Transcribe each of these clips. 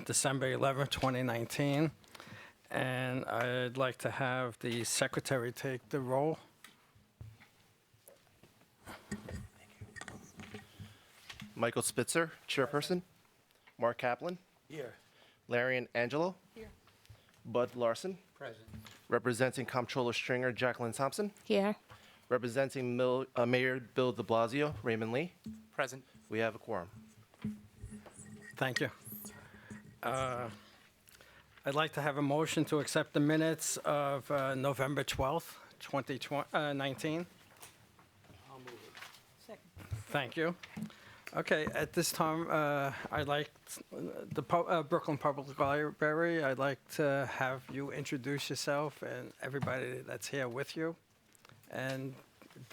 December 11th, 2019. And I'd like to have the secretary take the roll. Michael Spitzer, chairperson. Mark Kaplan. Here. Larry and Angelo. Here. Bud Larson. Present. Representing Comptroller Stringer, Jacqueline Thompson. Here. Representing Mayor Bill de Blasio, Raymond Lee. Present. We have a quorum. Thank you. I'd like to have a motion to accept the minutes of November 12th, 2019. Second. Thank you. Okay, at this time, I'd like the Brooklyn Public Library, I'd like to have you introduce yourself and everybody that's here with you, and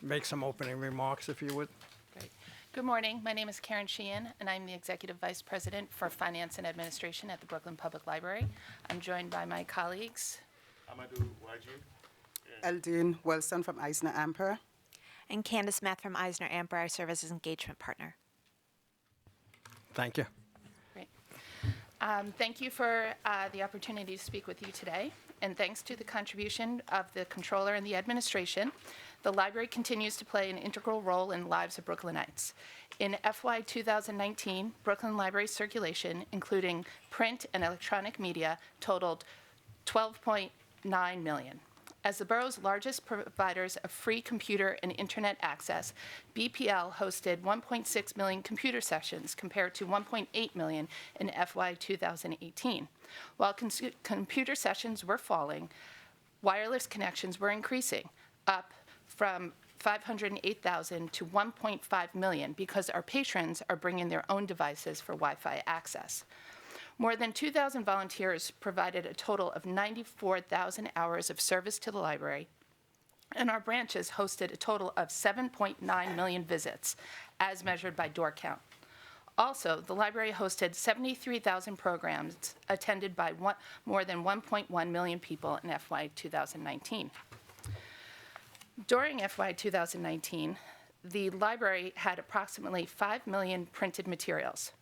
make some opening remarks, if you would. Great. Good morning. My name is Karen Sheehan, and I'm the Executive Vice President for Finance and Administration at the Brooklyn Public Library. I'm joined by my colleagues. Amadou Waju. Eldine Wilson from Eisner Amper. And Candace Meth from Eisner Amper. I serve as engagement partner. Thank you. Great. Thank you for the opportunity to speak with you today. And thanks to the contribution of the Controller and the administration, the library continues to play an integral role in the lives of Brooklynites. In FY 2019, Brooklyn Library circulation, including print and electronic media, totaled 12.9 million. As the borough's largest providers of free computer and internet access, BPL hosted 1.6 million computer sessions compared to 1.8 million in FY 2018. While computer sessions were falling, wireless connections were increasing, up from 508,000 to 1.5 million because our patrons are bringing their own devices for Wi-Fi access. More than 2,000 volunteers provided a total of 94,000 hours of service to the library, and our branches hosted a total of 7.9 million visits, as measured by door count. Also, the library hosted 73,000 programs attended by more than 1.1 million people in FY 2019. During FY 2019, the library had approximately 5 million printed materials.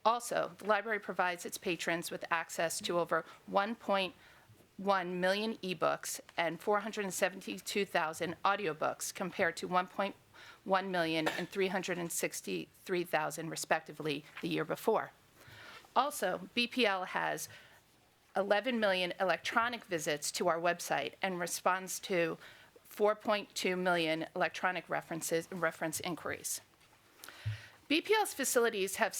Also, the library provides its patrons with access to over 1.1 million ebooks and 472,000 audiobooks compared to 1.1 million and 363,000 respectively the year before. Also, BPL has 11 million electronic visits to our website and responds to 4.2 million electronic reference inquiries. BPL's facilities have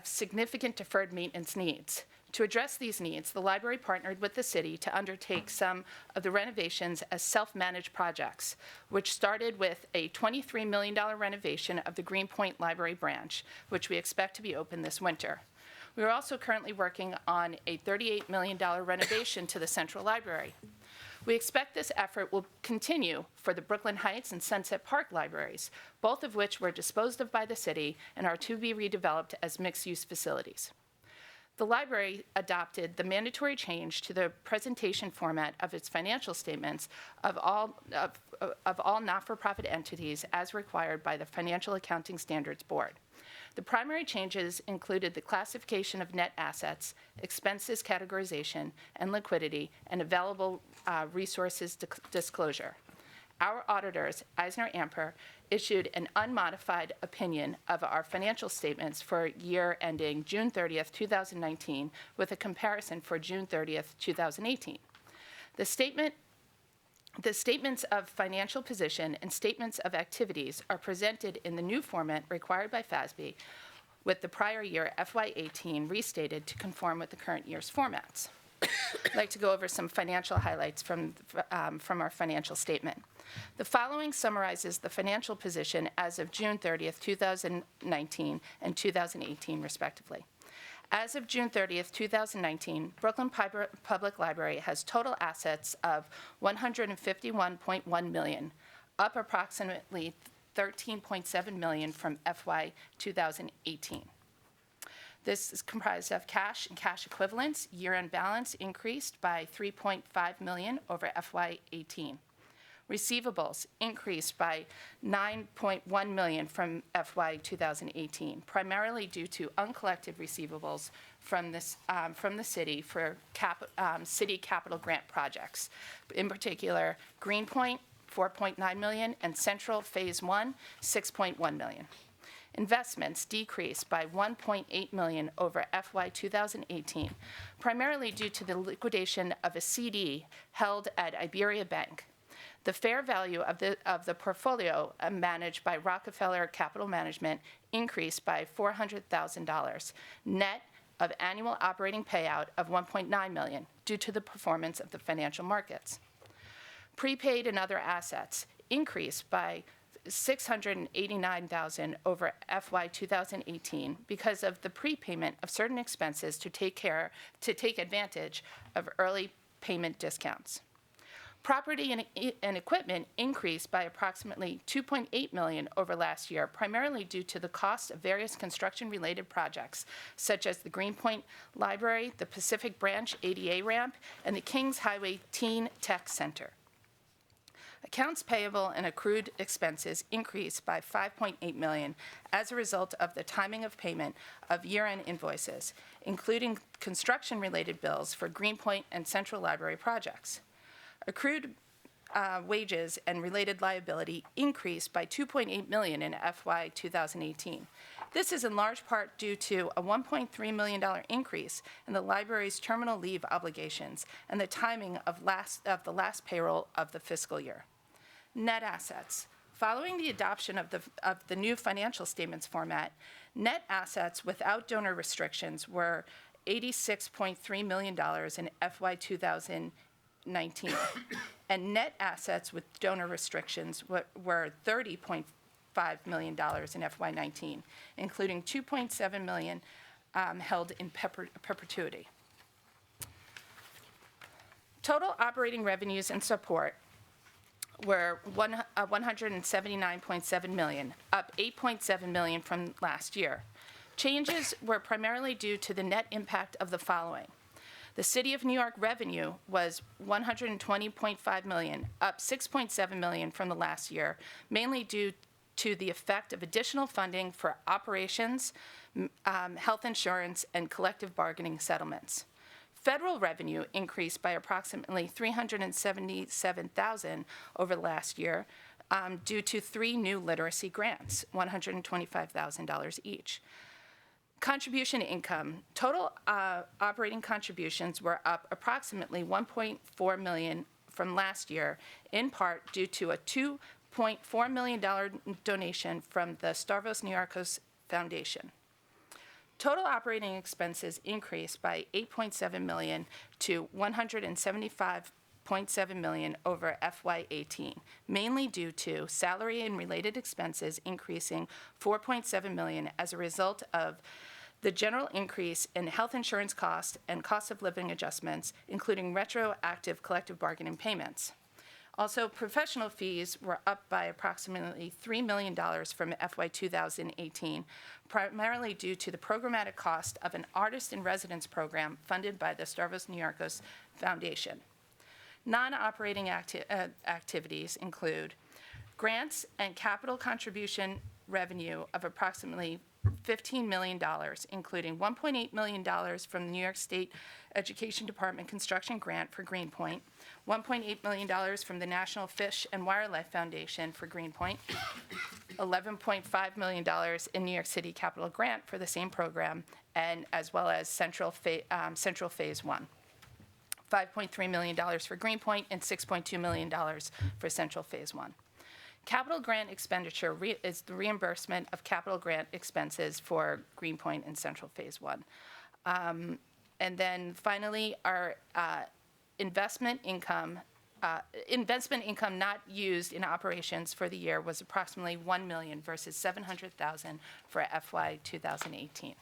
significant deferred maintenance needs. To address these needs, the library partnered with the city to undertake some of the renovations as self-managed projects, which started with a $23 million renovation of the Greenpoint Library branch, which we expect to be open this winter. We are also currently working on a $38 million renovation to the Central Library. We expect this effort will continue for the Brooklyn Heights and Sunset Park libraries, both of which were disposed of by the city and are to be redeveloped as mixed-use facilities. The library adopted the mandatory change to the presentation format of its financial statements of all not-for-profit entities as required by the Financial Accounting Standards Board. The primary changes included the classification of net assets, expenses categorization, and liquidity, and available resources disclosure. Our auditors, Eisner Amper, issued an unmodified opinion of our financial statements for year ending June 30th, 2019, with a comparison for June 30th, 2018. The statements of financial position and statements of activities are presented in the new format required by FASB, with the prior year FY18 restated to conform with the current year's formats. I'd like to go over some financial highlights from our financial statement. The following summarizes the financial position as of June 30th, 2019 and 2018, respectively. As of June 30th, 2019, Brooklyn Public Library has total assets of $151.1 million, up approximately $13.7 million from FY 2018. This is comprised of cash and cash equivalents. Year-end balance increased by $3.5 million over FY 18. Receivables increased by $9.1 million from FY 2018, primarily due to uncollected receivables from the city for city capital grant projects. In particular, Greenpoint, $4.9 million, and Central Phase 1, $6.1 million. Investments decreased by $1.8 million over FY 2018, primarily due to the liquidation of a CD held at Iberia Bank. The fair value of the portfolio managed by Rockefeller Capital Management increased by $400,000, net of annual operating payout of $1.9 million due to the performance of the financial markets. Prepaid and other assets increased by $689,000 over FY 2018 because of the prepayment of certain expenses to take advantage of early payment discounts. Property and equipment increased by approximately $2.8 million over last year, primarily due to the cost of various construction-related projects, such as the Greenpoint Library, the Pacific Branch ADA ramp, and the Kings Highway Teen Tech Center. Accounts payable and accrued expenses increased by $5.8 million as a result of the timing of payment of year-end invoices, including construction-related bills for Greenpoint and Central Library projects. Accrued wages and related liability increased by $2.8 million in FY 2018. This is in large part due to a $1.3 million increase in the library's terminal leave obligations and the timing of the last payroll of the fiscal year. Net assets. Following the adoption of the new financial statements format, net assets without donor restrictions were $86.3 million in FY 2019, and net assets with donor restrictions were $30.5 million in FY 19, including $2.7 million held in perpetuity. Total operating revenues and support were $179.7 million, up $8.7 million from last year. Changes were primarily due to the net impact of the following. The City of New York revenue was $120.5 million, up $6.7 million from the last year, mainly due to the effect of additional funding for operations, health insurance, and collective bargaining settlements. Federal revenue increased by approximately $377,000 over last year due to 3 new literacy grants, $125,000 each. Contribution income. Total operating contributions were up approximately $1.4 million from last year, in part due to a $2.4 million donation from the Stavros Niarchos Foundation. Total operating expenses increased by $8.7 million to $175.7 million over FY 18, mainly due to salary and related expenses increasing $4.7 million as a result of the general increase in health insurance costs and cost of living adjustments, including retroactive collective bargaining payments. Also, professional fees were up by approximately $3 million from FY 2018, primarily due to the programmatic cost of an artist in residence program funded by the Stavros Niarchos Foundation. Non-operating activities include grants and capital contribution revenue of approximately $15 million, including $1.8 million from the New York State Education Department construction grant for Greenpoint, $1.8 million from the National Fish and Wildlife Foundation for Greenpoint, $11.5 million in New York City capital grant for the same program, and as well as Central Phase 1. $5.3 million for Greenpoint and $6.2 million for Central Phase 1. Capital grant expenditure is the reimbursement of capital grant expenses for Greenpoint and Central Phase 1. And then finally, our investment income not used in operations for the year was approximately $1 million versus $700,000 for FY 2018.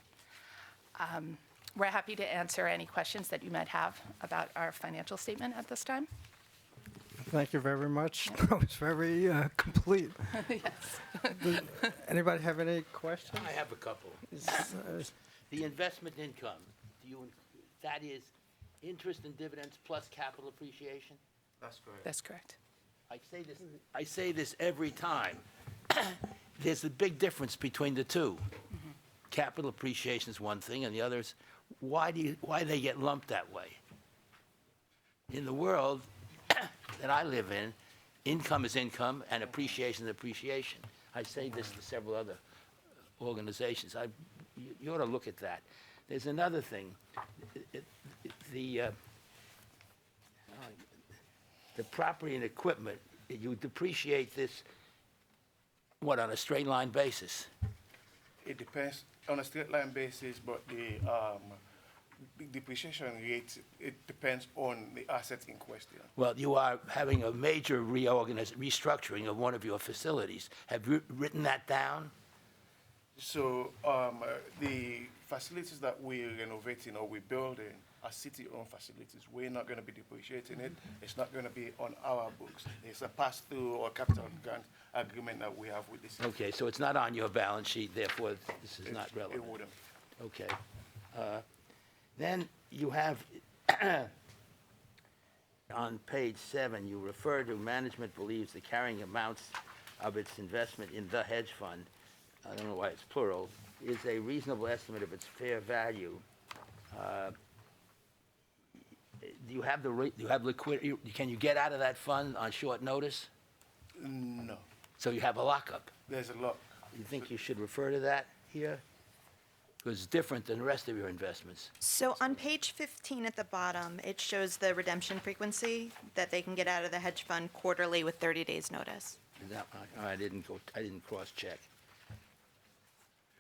We're happy to answer any questions that you might have about our financial statement at this time. Thank you very much. That was very complete. Yes. Anybody have any questions? I have a couple. The investment income, that is interest and dividends plus capital appreciation? That's correct. That's correct. I say this every time. There's a big difference between the two. Capital appreciation is one thing, and the other is, why they get lumped that way? In the world that I live in, income is income and appreciation is appreciation. I say this to several other organizations. You ought to look at that. There's another thing. The property and equipment, you depreciate this, what, on a straight line basis? It depends on a straight line basis, but the depreciation rate, it depends on the assets in question. Well, you are having a major restructuring of one of your facilities. Have you written that down? So the facilities that we're renovating or we're building are city-owned facilities. We're not going to be depreciating it. It's not going to be on our books. It's a pass-through or capital grant agreement that we have with the city. Okay, so it's not on your balance sheet, therefore this is not relevant. It wouldn't. Okay. Then you have, on page 7, you refer to management believes the carrying amounts of its investment in the hedge fund, I don't know why it's plural, is a reasonable estimate of its fair value. Do you have liquidity? Can you get out of that fund on short notice? No, So you have a lockup. there's a lot. You think you should refer to that here? Because it's different than the rest of your investments. So on page 15 at the bottom, it shows the redemption frequency that they can get out of the hedge fund quarterly with 30 days notice. Is that, I didn't cross-check.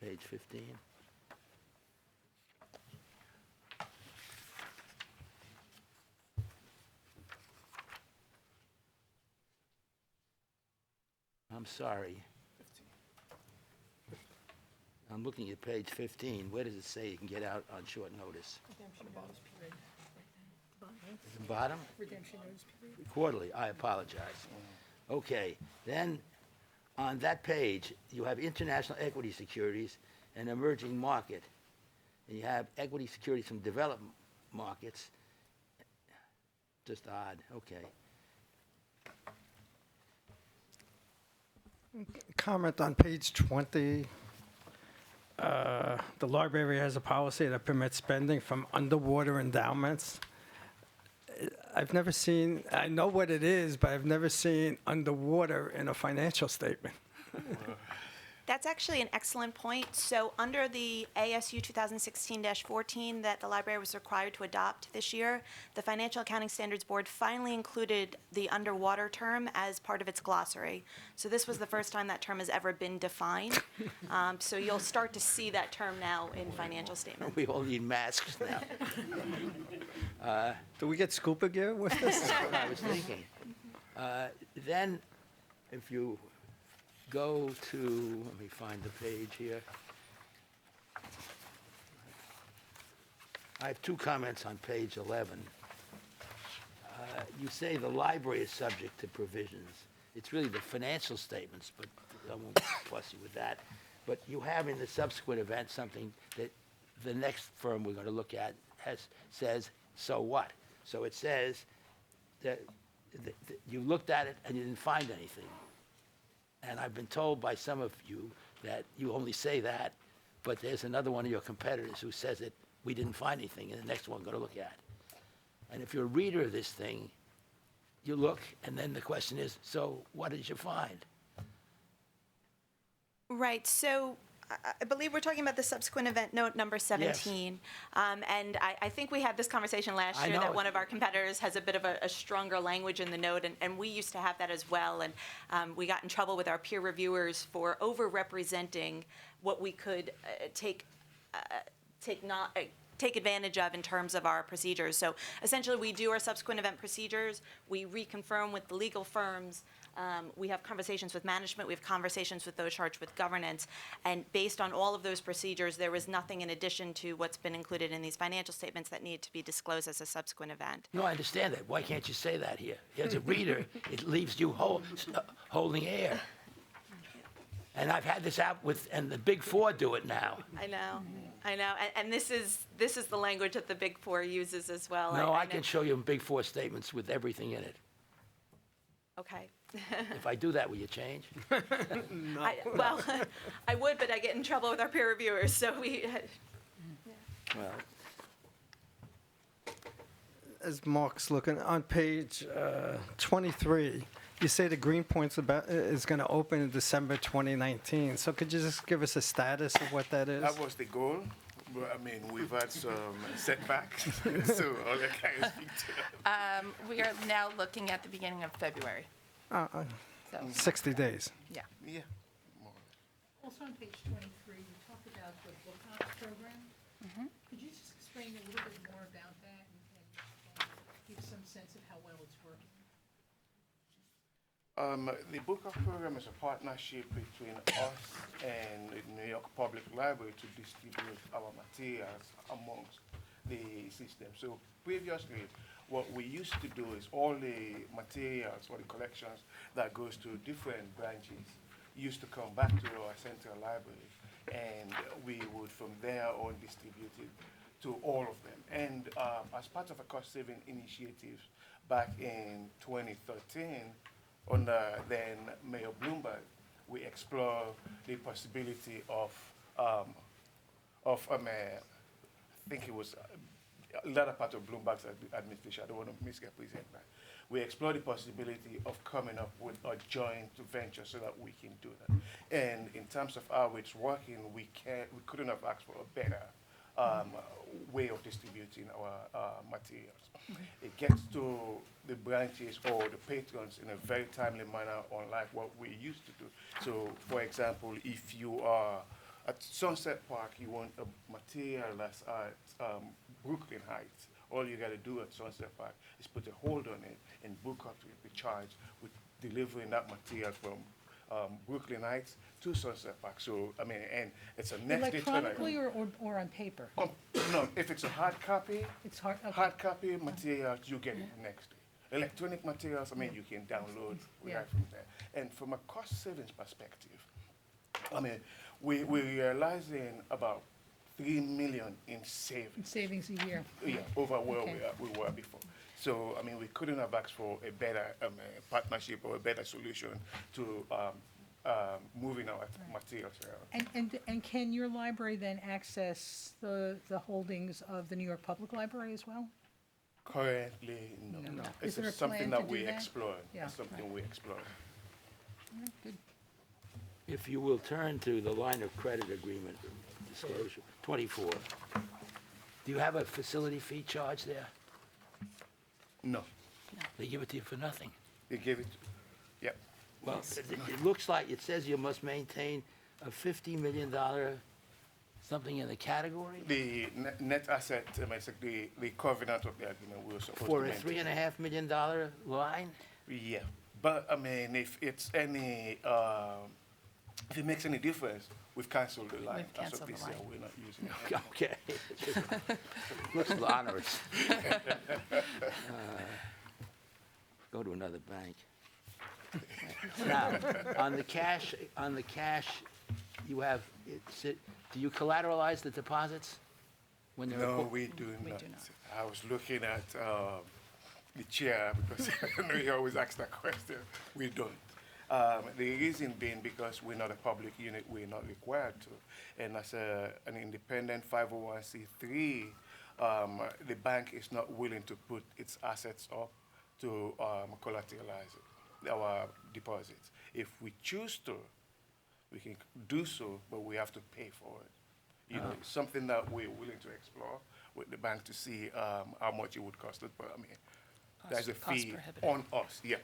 Page 15. I'm sorry. I'm looking at page 15. Where does it say you can get out on short notice? Redemption notice period. At the bottom? Redemption notice period. Quarterly, I apologize. Okay, then on that page, you have international equity securities and emerging market. And you have equity securities from developed markets. Just odd, okay. Comment on page 20. The library has a policy that permits spending from underwater endowments. I've never seen, I know what it is, but I've never seen underwater in a financial statement. That's actually an excellent point. So under the ASU 2016-14 that the library was required to adopt this year, the Financial Accounting Standards Board finally included the underwater term as part of its glossary. So this was the first time that term has ever been defined. So you'll start to see that term now in financial statements. We all need masks now. Do we get scuba gear with this? That's what I was thinking. Then, if you go to, let me find the page here. I have two comments on page 11. You say the library is subject to provisions. It's really the financial statements, but I won't fuss you with that. But you have in the subsequent event something that the next firm we're going to look at says, so what? So it says that you looked at it and you didn't find anything. And I've been told by some of you that you only say that, but there's another one of your competitors who says that we didn't find anything, and the next one we're going to look at. And if you're a reader of this thing, you look, and then the question is, so what did you find? Right, so I believe we're talking about the subsequent event note number 17. And I think we had this conversation last I year know that it. one of our competitors has a bit of a stronger language in the note, and we used to have that as well. And we got in trouble with our peer reviewers for over-representing what we could take advantage of in terms of our procedures. So essentially, we do our subsequent event procedures. We reconfirm with the legal firms. We have conversations with management. We have conversations with those charged with governance. And based on all of those procedures, there was nothing in addition to what's been included in these financial statements that need to be disclosed as a subsequent event. No, I understand that. Why can't you say that here? As a reader, it leaves you holding air. And I've had this out with, and the Big Four do it now. I know. And this is the language that the Big Four uses as well. No, I know. can show you Big Four statements with everything in it. Okay. If I do that, will you change? Well, I would, but I get in trouble with our peer reviewers, so we, Well, As Mark's looking, on page 23, you say the Greenpoint's is going to open in December 2019. So could you just give us a status of what that is? That was the goal. But I mean, we've had some setbacks, so all I can speak to. We are now looking at the beginning of February. So, 60 days. yeah. Yeah. Also on page 23, you talked about the book ops program. Could you just explain a little bit more about that and give some sense of how well it's working? The Book Off program is a partnership between us and the New York Public Library to distribute our materials amongst the system. So previously, what we used to do is all the materials or the collections that goes to different branches used to come back to our central library, and we would from there on distribute it to all of them. And as part of a cost-saving initiative back in 2013, under then Mayor Bloomberg, we explored the possibility of I think it was a latter part of Bloomberg's administration. I don't want to misrepresent that. We explored the possibility of coming up with a joint venture so that we can do that. And in terms of how it's working, we couldn't have asked for a better way of distributing our materials. It gets to the branches or the patrons in a very timely manner, unlike what we used to do. So, for example, if you are at Sunset Park, you want a material that's at Brooklyn Heights, all you got to do at Sunset Park is put a hold on it, and book up to be charged with delivering that material from Brooklyn Heights to Sunset Park. So, I mean, and it's a next day turnaround. Electronically or on paper? No, if it's a hard copy, It's hard, okay. hard copy materials, you get it next day. Electronic materials, I mean, you can download Yeah. right from there. And from a cost savings perspective, I mean, we're realizing about 3 million in savings. Savings a year. Yeah, over where Okay. we were before. So, I mean, we couldn't have asked for a better partnership or a better solution to moving our materials around. And can your library then access the holdings of the New York Public Library as well? Currently, no. No. It's Is there a something plan to that do we that? explore. Yeah, It's something right. we explore. All right, good. if you will turn to the line of credit agreement disclosure, 24. Do you have a facility fee charge there? No, They give it to you for nothing. they gave it, yep. Well, it looks like, it says you must maintain a $50 million something in the category The net asset, it's like the covenant of the agreement we were supposed to for a maintain. $3.5 million line? Yeah, but I mean, if it's any, if it makes any difference, we've canceled the line. We've As of canceled the this year, line. we're not using it. Okay. Looks onerous. Go to another bank. Now, on the cash, you have, do you collateralize the deposits? When they're No, report- we do We not. do not. I was looking at the chair because I know he always asks that question. We don't. The reason being because we're not a public unit, we're not required to. And as an independent 501c3, the bank is not willing to put its assets up to collateralize our deposits. If we choose to, we can do so, but we have to pay for it. You know, it's something that we're willing to explore with the bank to see how much it would cost us. But I mean, there's a Cost fee prohibitive. on us, yeah,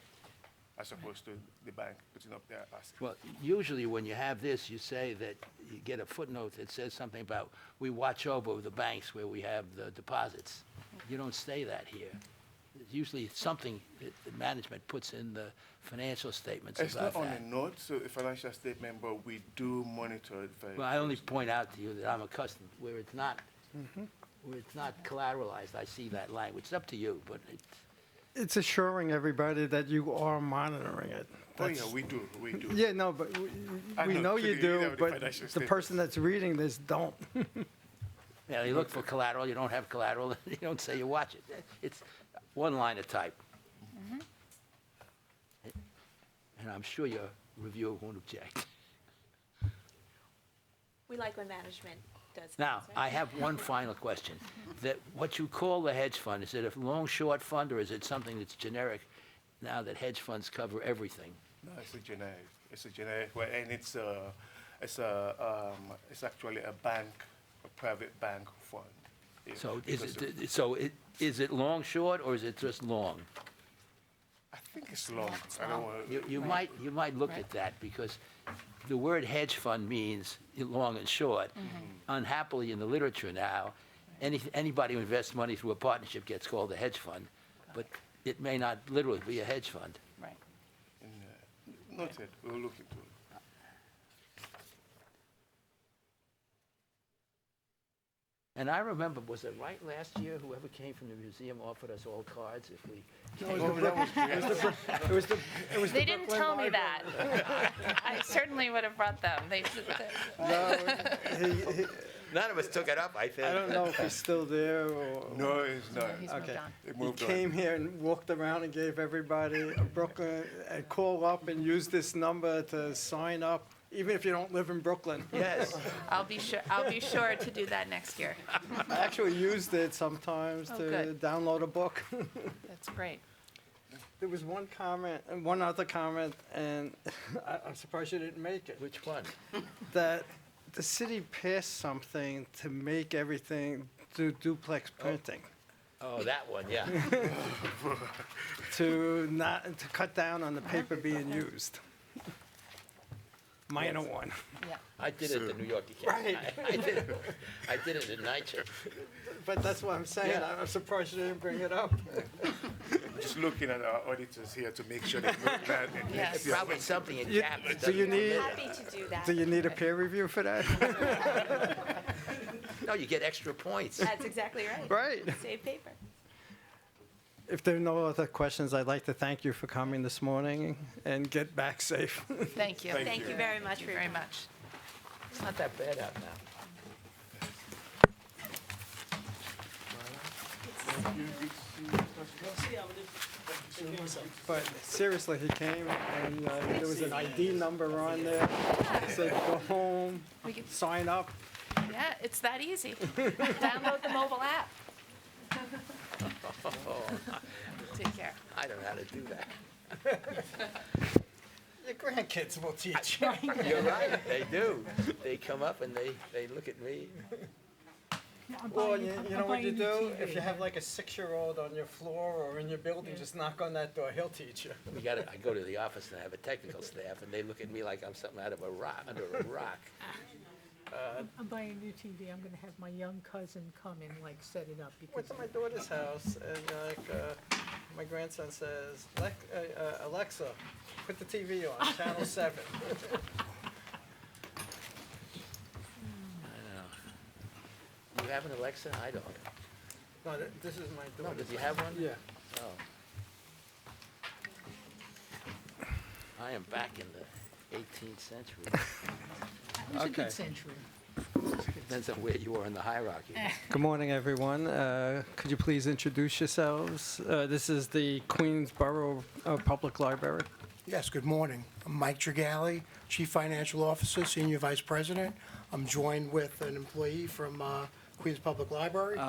as opposed to the bank putting up their assets. Well, usually when you have this, you say that you get a footnote that says something about, we watch over the banks where we have the deposits. You don't say that here. It's usually something that the management puts in the financial statements It's about not on that. a note, so a financial statement, but we do monitor it very Well, I only closely. point out to you that I'm accustomed, where it's not collateralized, I see that language. It's up to you, but it's, It's assuring everybody that you are monitoring it. Oh, That's- yeah, we do. Yeah, no, but I we know, know so you you do, have the but financial the person that's reading this don't. yeah, you look for collateral, you don't have collateral, you don't say you watch it. It's one line of type. and I'm sure your reviewer won't object. We like when management does things, Now, right? I have one final question. That what you call the hedge fund, is it a long-short fund, or is it something that's generic now that hedge funds cover everything? No, it's a generic. It's a generic, and it's actually a bank, a private bank fund. Yeah, So because is it long-short, or is it just long? I think it's long. I don't want. You might look at that, because the word hedge fund means long and short. Unhappily, in the literature now, anybody who invests money through a partnership gets called a hedge fund, but it may not literally be a hedge fund. Right. Noted. We'll look into it. And I remember, was it right last year, whoever came from the museum offered us all cards if we, It was the They didn't Brooklyn tell me Library. that. I certainly would have brought them. No, he, None of us took it up, I think. I don't know if he's still there or. No, it's not. He's moved Okay. on. It He moved on. came here and walked around and gave everybody a Brooklyn, and call up and use this number to sign up, even if you don't live in Brooklyn. yes. I'll be sure to do that next year. I actually used it sometimes Oh, to good. download a book. That's great. There was one comment, and one other comment, and I'm surprised you didn't make it. Which one? That the city passed something to make everything do duplex printing, Oh, that one, yeah. to cut down on the paper being used. Minor one. Yeah. I did it at the New York Academy. Right. I did it in NYCHA. But that's what I'm saying. Yeah. I'm surprised you didn't bring it up. Just looking at our auditors here to make sure they note that. And Yes. It's probably something in You- caps. do you doesn't need- it? Happy to do that. Do you need a peer review for that? No, you get extra points. That's exactly right. Right. Save paper. If there are no other questions, I'd like to thank you for coming this morning and get back safe. Thank you. Thank you very much for your Very time. much. It's not that bad out now. But seriously, he came and there was an ID number on there. It said, go home, We can- sign up. Yeah, it's that easy. Download the mobile app. Take care. I don't know how to do that. Your grandkids will teach you. You're right, they do. They come up and they look at me. Or you know what you do? If you have like a 6-year-old on your floor or in your building, just knock on that door, he'll teach you. I go to the office and I have a technical staff, and they look at me like I'm something out of a rock, under a rock. I'm buying a new TV. I'm gonna have my young cousin come and like set it up Went because to my daughter's house and my grandson says, Alexa, put the TV on, channel 7. You have an Alexa? I don't. No, this is my No, daughter. does he have one? Yeah. Oh. I am back in the 18th century. it was a Okay. good century. Depends on where you are in the hierarchy. Good morning, everyone. Could you please introduce yourselves? This is the Queensborough Public Library. Yes, good morning. I'm Mike Trigali, Chief Financial Officer, Senior Vice President. I'm joined with an employee from Queens Public Library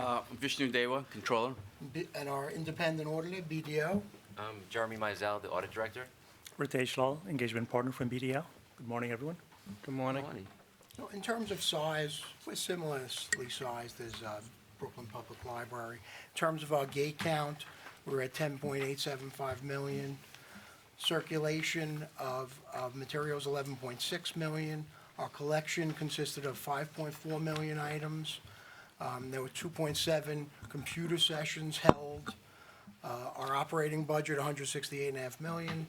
Vishnu Deva, Controller. and our independent auditor, BDO. I'm Jeremy Mizell, the Audit Director. Rotational engagement partner from BDL. Good morning, everyone. Good morning. Money. So in terms of size, we're similarly sized as Brooklyn Public Library. In terms of our gate count, we're at 10.875 million. Circulation of materials, 11.6 million. Our collection consisted of 5.4 million items. There were 2.7 computer sessions held. Our operating budget, 168.5 million.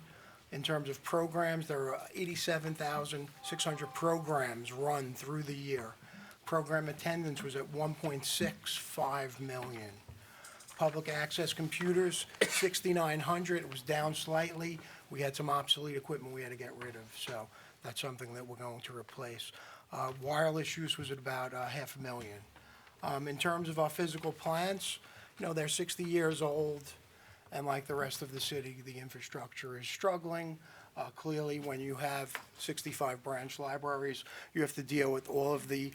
In terms of programs, there are 87,600 programs run through the year. Program attendance was at 1.65 million. Public access computers, 6,900. It was down slightly. We had some obsolete equipment we had to get rid of, so that's something that we're going to replace. Wireless use was at about 500,000. In terms of our physical plants, they're 60 years old, and like the rest of the city, the infrastructure is struggling. Clearly, when you have 65 branch libraries, you have to deal with all of the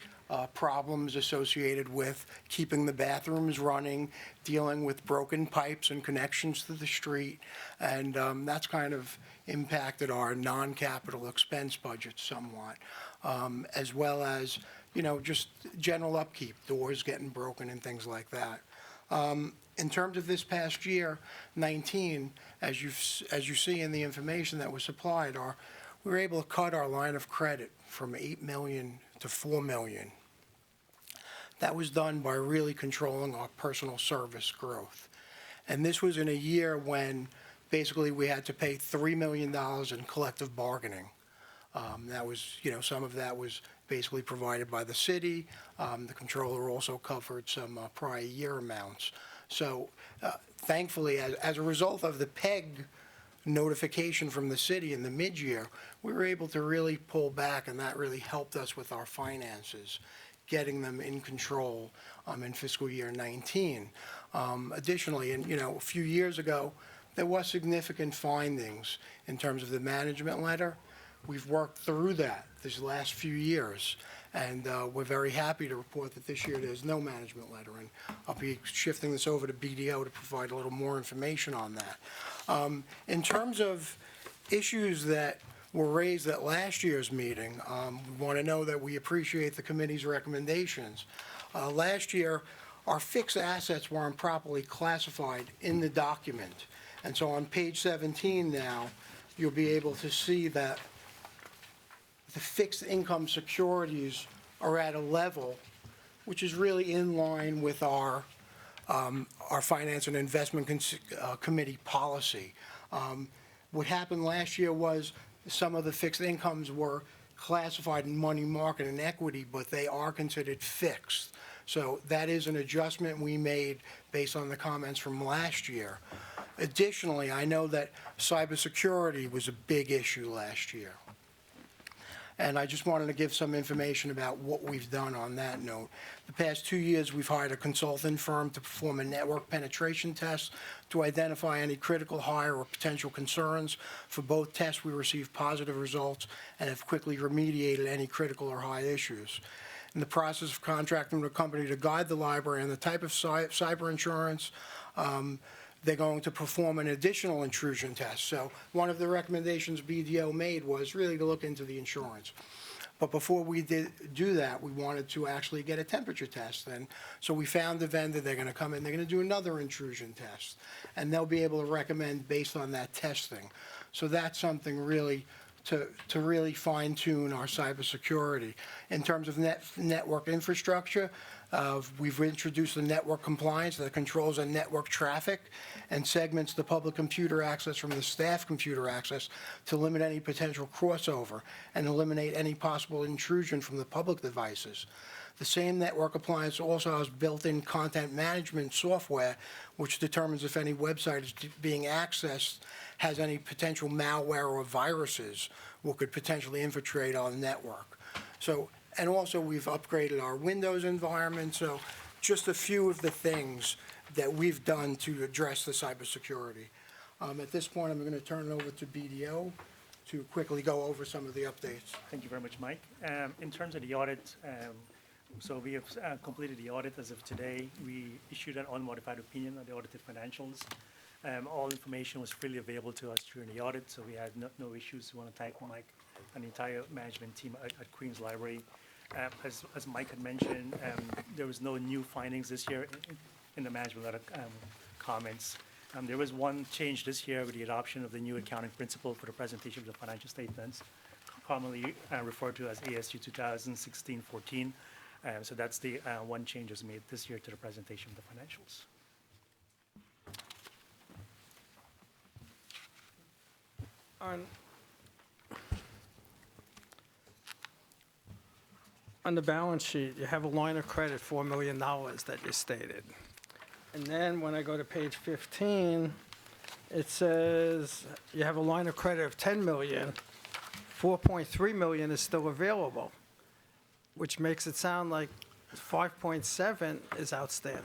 problems associated with keeping the bathrooms running, dealing with broken pipes and connections to the street, and that's kind of impacted our non-capital expense budget somewhat, as well as, just general upkeep, doors getting broken and things like that. In terms of this past year, 19, as you see in the information that was supplied, we were able to cut our line of credit from $8 million to $4 million. That was done by really controlling our personal service growth. And this was in a year when basically we had to pay $3 million in collective bargaining. That was, some of that was basically provided by the city. The controller also covered some prior year amounts. So thankfully, as a result of the PEG notification from the city in the mid-year, we were able to really pull back, and that really helped us with our finances, getting them in control in fiscal year 19. Additionally, a few years ago, there was significant findings in terms of the management letter. We've worked through that these last few years, and we're very happy to report that this year there's no management letter, and I'll be shifting this over to BDO to provide a little more information on that. In terms of issues that were raised at last year's meeting, we want to know that we appreciate the committee's recommendations. Last year, our fixed assets weren't properly classified in the document, and so on page 17 now, you'll be able to see that the fixed income securities are at a level which is really in line with our Finance and Investment Committee policy. What happened last year was some of the fixed incomes were classified in money market and equity, but they are considered fixed. So that is an adjustment we made based on the comments from last year. Additionally, I know that cybersecurity was a big issue last year. And I just wanted to give some information about what we've done on that note. The past 2 years, we've hired a consultant firm to perform a network penetration test to identify any critical high or potential concerns. For both tests, we received positive results and have quickly remediated any critical or high issues. In the process of contracting with a company to guide the library on the type of cyber insurance, they're going to perform an additional intrusion test. So one of the recommendations BDO made was really to look into the insurance. But before we did do that, we wanted to actually get a temperature test. And so we found the vendor. They're going to come in. They're going to do another intrusion test. And they'll be able to recommend based on that testing. So that's something really to really fine-tune our cybersecurity. In terms of network infrastructure, we've introduced the network compliance that controls our network traffic and segments the public computer access from the staff computer access to limit any potential crossover and eliminate any possible intrusion from the public devices. The same network appliance also has built-in content management software, which determines if any website is being accessed has any potential malware or viruses what could potentially infiltrate our network. So, and also we've upgraded our Windows environment. So just a few of the things that we've done to address the cybersecurity. At this point, I'm going to turn it over to BDO to quickly go over some of the updates. Thank you very much, Mike. In terms of the audit, so we have completed the audit as of today. We issued an unmodified opinion on the audited financials. All information was freely available to us during the audit, so we had no issues. We want to thank Mike and the entire management team at Queens Library. As Mike had mentioned, there was no new findings this year in the management letter comments. There was one change this year with the adoption of the new accounting principle for the presentation of the financial statements, commonly referred to as ASU 2016-14. So that's the one change was made this year to the presentation of the financials. On the balance sheet, you have a line of credit, $4 million that you stated. And then when I go to page 15, it says you have a line of credit of $10 million, 4.3 million is still available, which makes it sound like 5.7 is outstanding.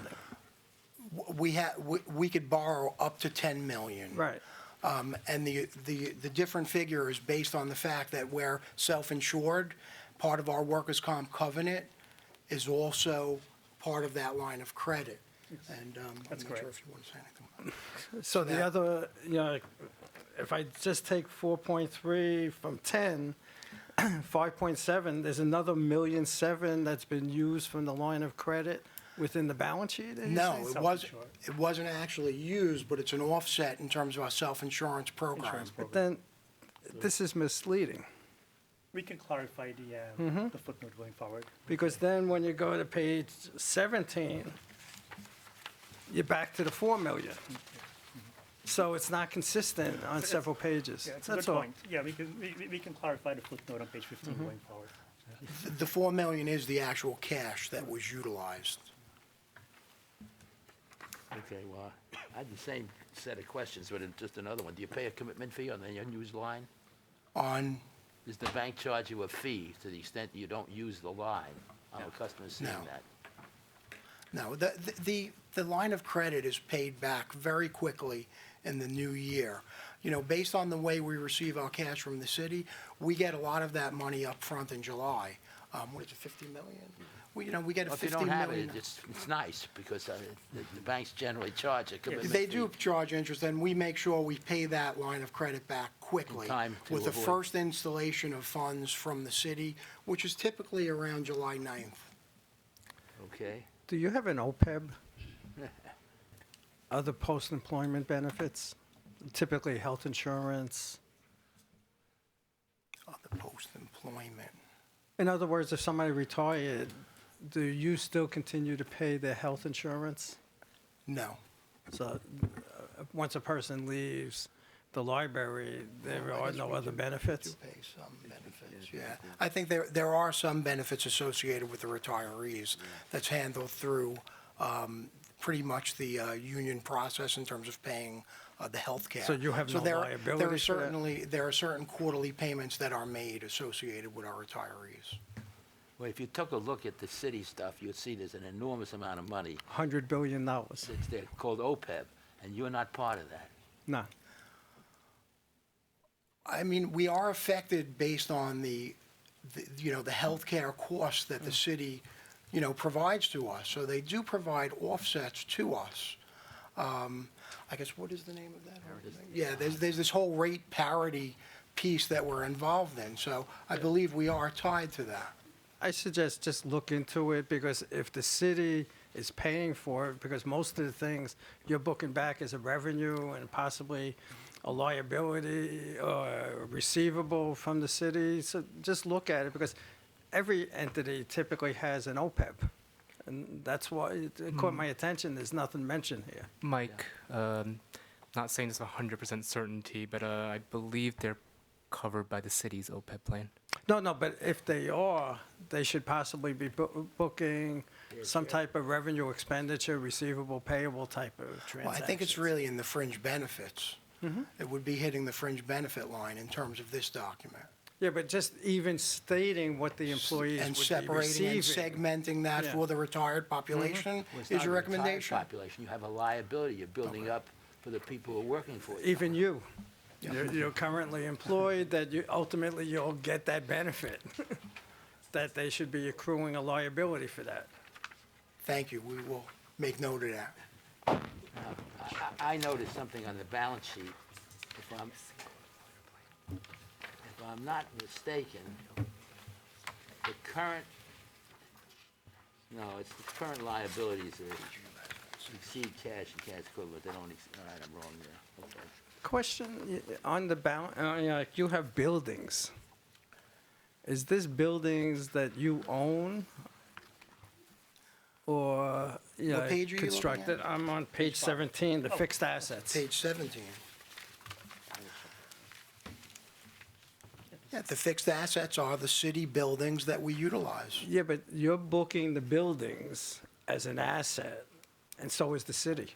We could borrow up to $10 million. Right. And the different figure is based on the fact that we're self-insured. Part of our workers' comp covenant is also part of that line of credit. And I'm not That's sure correct. if you want to say anything about it. So the that- other, if I just take 4.3 from 10, 5.7, there's another $1.7 million that's been used from the line of credit within the balance sheet? are you No, saying? it wasn't actually used, but it's an offset in terms of our self-insurance program. Insurance But program. then, this is misleading, We can clarify the footnote going forward. because then when you go to page 17, you're back to the 4 million. So it's not consistent on several pages. Yeah, it's a That's good all. point. Yeah, we can clarify the footnote on page 15 going forward. The 4 million is the actual cash that was utilized. Okay, well, I had the same set of questions, but it's just another one. Do you pay a commitment fee on the unused line? On, Does the bank charge you a fee to the extent you don't use the line? I'm accustomed to seeing No. that. no, the line of credit is paid back very quickly in the new year. Based on the way we receive our cash from the city, we get a lot of that money up front in July. What is it, 50 million? We get a Well, if you 50 don't have million. it, it's nice, because the banks generally charge a commitment They fee. do charge interest, and we make sure we pay that line of credit back quickly. In time to with the avoid- first installation of funds from the city, which is typically around July 9th. Okay. Do you have an OPEB? Other post-employment benefits? Typically health insurance? The post-employment. In other words, if somebody retired, do you still continue to pay their health insurance? No. So once a person leaves the library, there Well, I are guess no we other do benefits? pay some benefits, yeah. I think there are some benefits associated with the retirees that's handled through pretty much the union process in terms of paying the health care. So you have no liability There for are that? there are certain quarterly payments that are made associated with our retirees. Well, if you took a look at the city stuff, you'd see there's an enormous amount of money $100 billion? that's there called OPEB, and you're not part of that. No. I mean, we are affected based on the healthcare costs that the city, provides to us. So they do provide offsets to us. I guess, what is the name of that? Yeah, there's this whole rate parity piece that we're involved in. So I believe we are tied to that. I suggest just look into it, because if the city is paying for it, because most of the things you're booking back as a revenue and possibly a liability or a receivable from the city, so just look at it, because every entity typically has an OPEB. And that's why it caught my attention, there's nothing mentioned here. Mike, not saying it's 100% certainty, but I believe they're covered by the city's OPEB plan. No, but if they are, they should possibly be booking some type of revenue expenditure, receivable, payable type of transactions. Well, I think it's really in the fringe benefits. It would be hitting the fringe benefit line in terms of this document. Yeah, but just even stating what the employees And would be separating and receiving. segmenting that Yeah. for the retired population Well, it's is not your a retired recommendation? population, you have a liability you're building up for the people who are working for you. Even you. You're currently employed, that ultimately you'll get that benefit, that they should be accruing a liability for that. Thank you, we will make note of that. I noticed something on the balance sheet. If I'm not mistaken, the current, it's the current liabilities that exceed cash and cash equivalent. They don't, all right, I'm wrong there. Okay. Question, on the balance, like you have buildings. Is this buildings that you own? Or, What page are you looking constructed? at? I'm on page 17, the fixed assets. Page 17. Yeah, the fixed assets are the city buildings that we utilize. Yeah, but you're booking the buildings as an asset, and so is the city.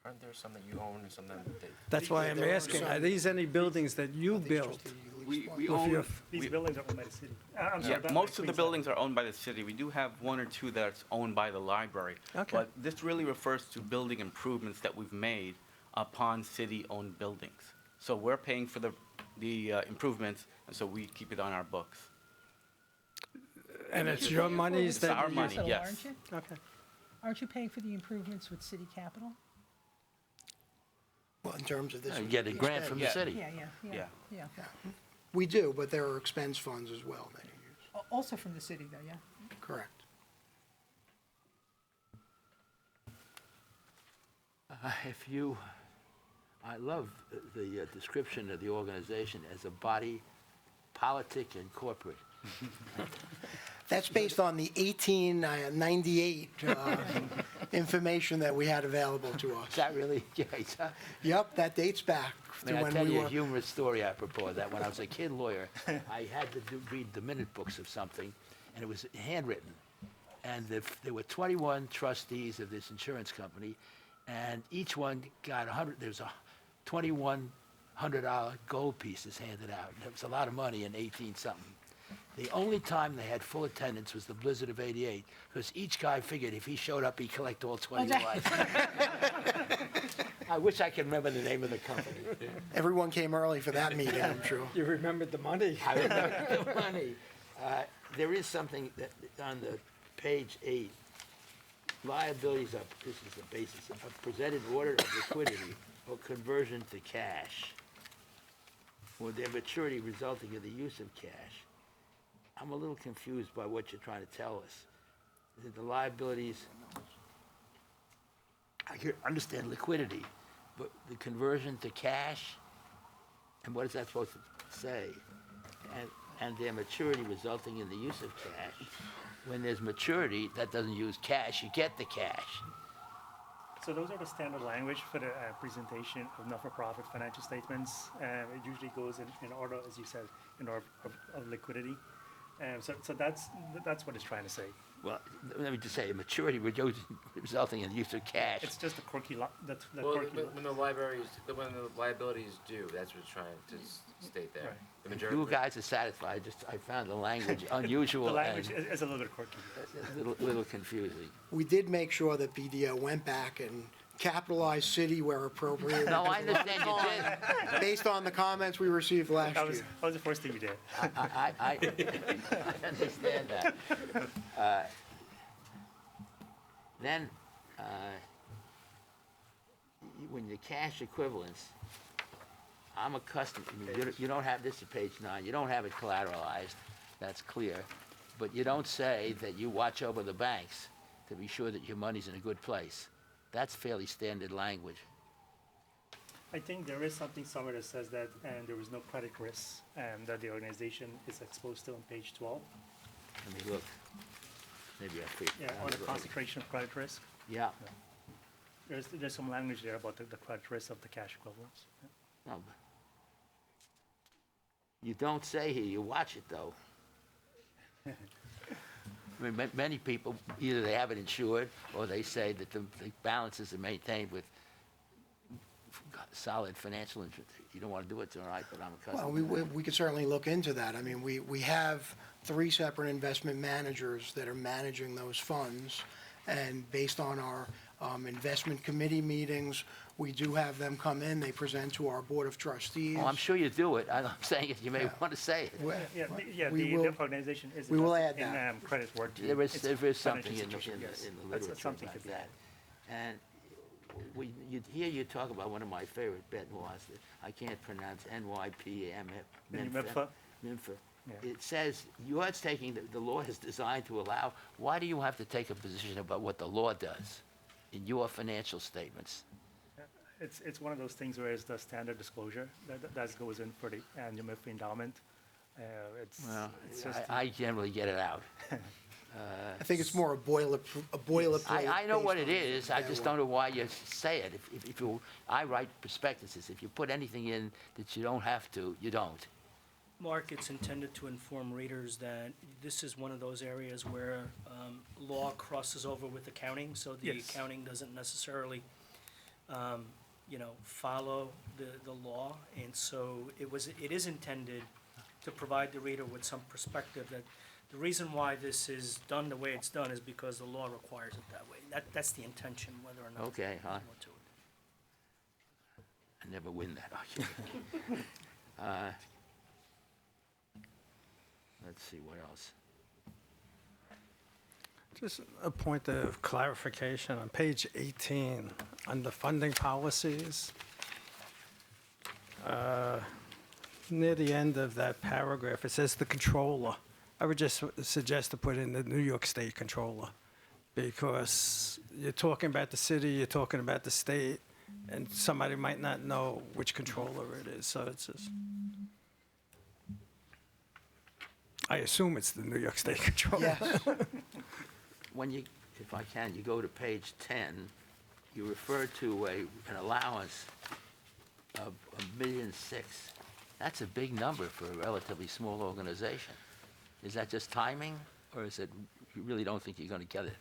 Aren't there some that you own and some that they? That's why I'm There are asking, are some- these any buildings that you It's built? just the lease We one. we with own, your- These buildings are owned by the city. I'm sorry, yeah, by most of the Queens buildings are owned by the city. We do have one or two that's owned by the library. Okay. But this really refers to building improvements that we've made upon city-owned buildings. So we're paying for the improvements, and so we keep it on our books. And it's your monies It's that our you money, use? yes. Aren't you? Okay. Aren't you paying for the improvements with city capital? Well, in terms of this. You get a grant from the Yeah. city. Yeah. We do, but there are expense funds as well that you use. Also from the city, though, yeah? Correct. I love the description of the organization as a body, politic and corporate. That's based on the 1898 information that we had available to Is us. that really the case, huh? Yep, that dates back I to mean, I'll when tell we you a were. humorous story apropos of that. When I was a kid lawyer, I had to read the minute books of something, and it was handwritten. And there were 21 trustees of this insurance company, and each one got there's a $2,100 gold pieces handed out. And it was a lot of money in 18-something. The only time they had full attendance was the blizzard of '88, because each guy figured if he showed up, he'd collect all 21. I wish I could remember the name of the company. Everyone came early for that meeting, I'm sure. You remembered the money? I remember the money. There is something that on the page 8, liabilities are, this is the basis, of presented order of liquidity or conversion to cash, or their maturity resulting in the use of cash. I'm a little confused by what you're trying to tell us. That the liabilities, I can understand liquidity, but the conversion to cash, and what is that supposed to say? And their maturity resulting in the use of cash. When there's maturity, that doesn't use cash, you get the cash. So those are the standard language for the presentation of not-for-profit financial statements. It usually goes in order, as you said, in order of liquidity. So that's what it's trying to say. Well, let me just say, maturity resulting in the use of cash. It's just a quirky, When the liability is due, that's what it's trying to state there. Right. The majority. You guys are satisfied, I found the language unusual. The language and is a little bit quirky. a little confusing. We did make sure that BDO went back and capitalized city where appropriate. No, I understand you did. Based on the comments we received last That year. was the first thing we did. I understand that. Then, when the cash equivalents, I'm accustomed, you don't have, this is page 9, you don't have it collateralized, that's clear, but you don't say that you watch over the banks to be sure that your money's in a good place. That's fairly standard language. I think there is something somewhere that says that there is no credit risk that the organization is exposed to on page 12. Let me look. Maybe I figured. Yeah, on the concentration of credit risk. Yeah. There's some language there about the credit risk of the cash equivalents. No, but you don't say here, you watch it though. I mean, many people, either they have it insured, or they say that the balances are maintained with solid financial interest. You don't want to do it, it's all right, but I'm accustomed. Well, we could certainly look into that. I mean, we have 3 separate investment managers that are managing those funds, and based on our investment committee meetings, we do have them come in, they present to our Board of Trustees. Oh, I'm sure you do it. I'm saying it, you may want to say it. The organization is we will invested add in credit worthy. There is something financial in the institution, yes. literature That's something about to be that. And hear you talk about one of my favorite Benoits, I can't pronounce NYPM. MIMFA? MIMFA. Yeah. It says, you're taking, the law is designed to allow, why do you have to take a position about what the law does in your financial statements? It's one of those things where it's the standard disclosure that goes in for the annual MIF endowment. Well, It's just I generally get it out. I think it's more a boilerplate. I know what it based on is, I just don't know why you say it. If you, I write prospectuses, if you put anything in that you don't have to, you don't. Mark, it's intended to inform readers that this is one of those areas where law crosses over with accounting, so the Yes. accounting doesn't necessarily, follow the law, and so it is intended to provide the reader with some perspective that the reason why this is done the way it's done is because the law requires it that way. That's the intention, whether or not. Okay, there's huh. more to it. I never win that argument. Let's see, what else? Just a point of clarification on page 18, under funding policies. Near the end of that paragraph, it says the controller. I would just suggest to put in the New York State controller, because you're talking about the city, you're talking about the state, and somebody might not know which controller it is, so it's just. I assume it's the New York State controller. Yes. When you, if I can, you go to page 10, you refer to an allowance of $1.6 million. That's a big number for a relatively small organization. Is that just timing, or is it, you really don't think you're going to get it?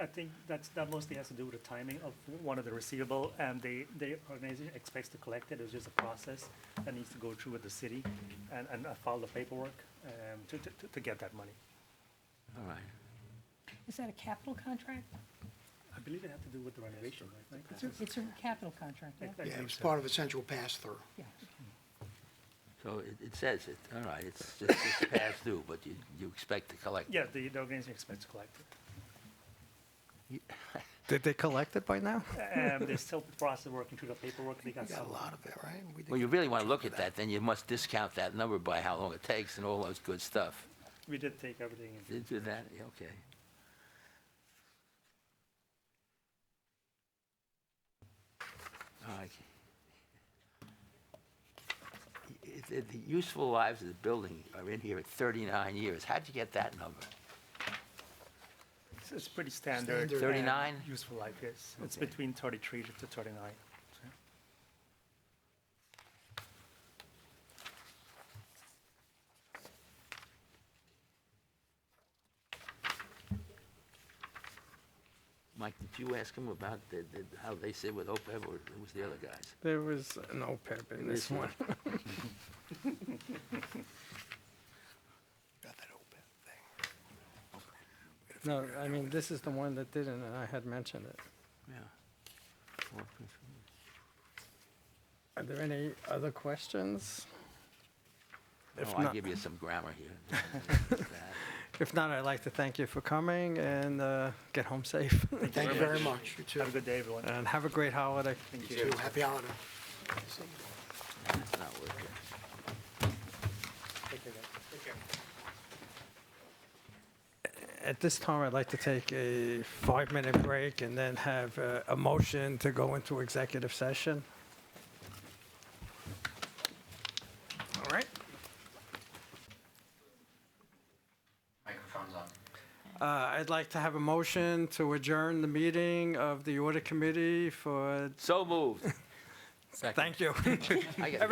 I think that mostly has to do with the timing of one of the receivable, and the organization expects to collect it. It's just a process that needs to go through with the city and file the paperwork to get that money. All right. Is that a capital contract? I believe it had to do with the renovation, right? It's a capital contract, yeah? I Yeah, think it's so. part of a central pass-through. Yeah. So it says it, all right, it's just passed through, but you expect to collect it. Yeah, the organization expects to collect it. Did they collect it by now? They're still in the process of working through the paperwork. They got We got some. a lot of it, right? We did Well, you really want to look at that, then you must discount that number by how long it takes and all those good stuff. We did take everything in. Did you do that? Yeah, okay. All right. The useful lives of the building are in here at 39 years. How'd you get that number? It's pretty standard. Standard. 39? Useful life, yes. It's Okay. between 33 to 39. Mike, did you ask him about how they sit with OPEB, or it was the other guys? There was an OPEB in this This one. one. Got that open thing. No, I mean, this is the one that didn't, and I had mentioned it. Yeah. Are there any other questions? If Oh, I'll not- give you some grammar here. If not, I'd like to thank you for coming, and get home safe. Thank you very much. You too. Have a good day, everyone. And have a great holiday. Thank You you. too. Happy holiday. That's not working. Take care, guys. Take care. At this time, I'd like to take a 5-minute break and then have a motion to go into executive session. All right. Microphone's on. I'd like to have a motion to adjourn the meeting of the Audit Committee for, So moved. thank you. I got-